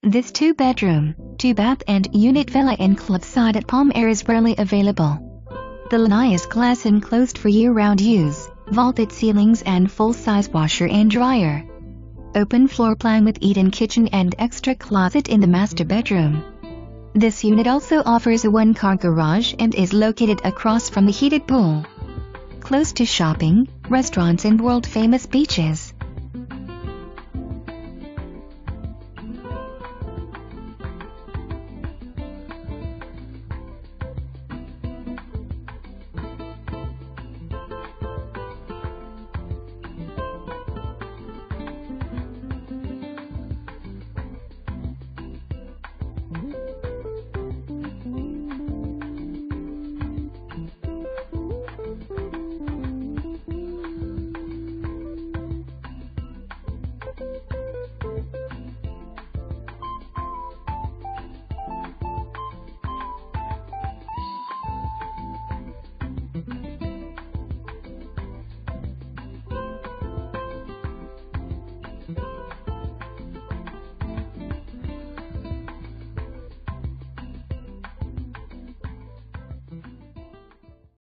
This 2-bedroom, 2-bath and unit villa in Clubside at Palm Aire is rarely available. The lanai is glass enclosed for year-round use, vaulted ceilings and full-size washer and dryer. Open floor plan with eat-in kitchen and extra closet in the master bedroom. This unit also offers a 1-car garage and is located across from the heated pool. Close to shopping, restaurants and world-famous beaches.